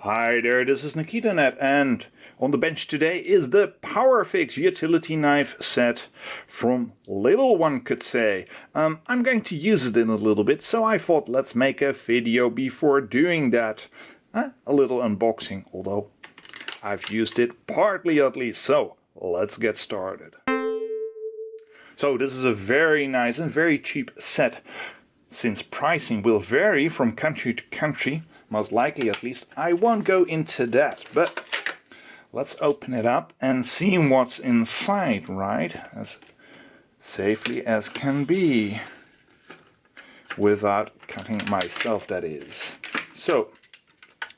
Hi there, this is NikitaNet, and on the bench today is the PowerFix utility knife set from Lidl, one could say. I'm going to use it in a little bit, so I thought let's make a video before doing that. A little unboxing, although I've used it partly at least, so let's get started. So this is a very nice and very cheap set. Since pricing will vary from country to country, most likely at least, I won't go into that, but let's open it up and see what's inside, right? As safely as can be, without cutting myself, that is. So,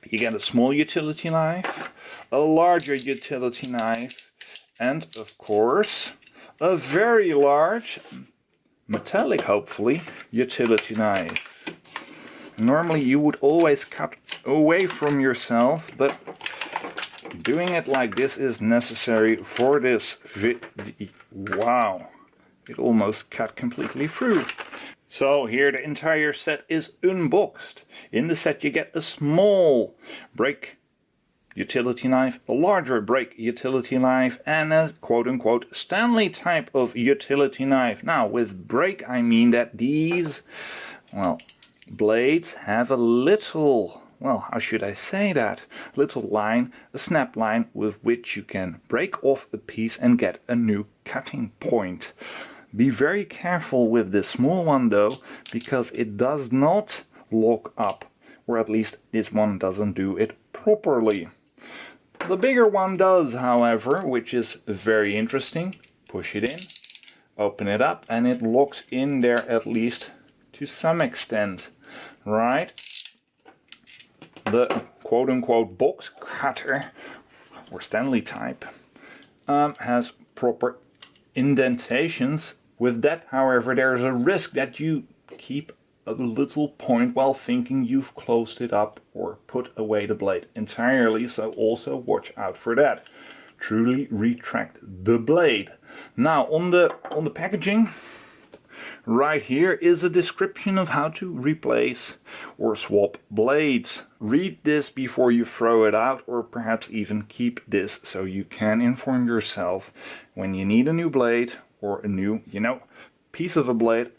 you get a small utility knife, a larger utility knife, and of course, a very large, metallic hopefully, utility knife. Normally you would always cut away from yourself, but doing it like this is necessary for this Wow, it almost cut completely through. So here the entire set is unboxed. In the set you get a small brake utility knife, a larger brake utility knife, and a quote-unquote Stanley type of utility knife. Now with brake I mean that these, well, blades have a little, well, how should I say that, little line, a snap line with which you can break off a piece and get a new cutting point. Be very careful with this small one though, because it does not lock up, or at least this one doesn't do it properly. The bigger one does, however, which is very interesting. Push it in, open it up, and it locks in there at least to some extent. Right, the quote-unquote box cutter or Stanley type has proper indentations. With that, however, there's a risk that you keep a little point while thinking you've closed it up or put away the blade entirely, so also watch out for that. Truly retract the blade. Now on the packaging, right here is a description of how to replace or swap blades. Read this before you throw it out, or perhaps even keep this so you can inform yourself when you need a new blade or a new, piece of a blade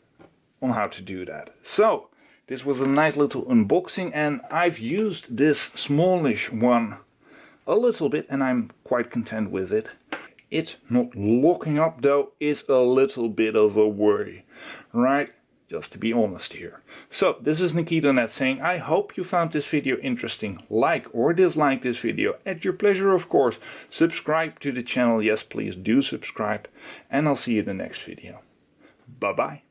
on how to do that. So, this was a nice little unboxing, and I've used this smallish one a little bit and I'm quite content with it. It not locking up though is a little bit of a worry. Right, just to be honest here. So this is NikitaNet saying I hope you found this video interesting. Like or dislike this video at your pleasure, of course. Subscribe to the channel, yes please do subscribe, and I'll see you in the next video. Bye bye.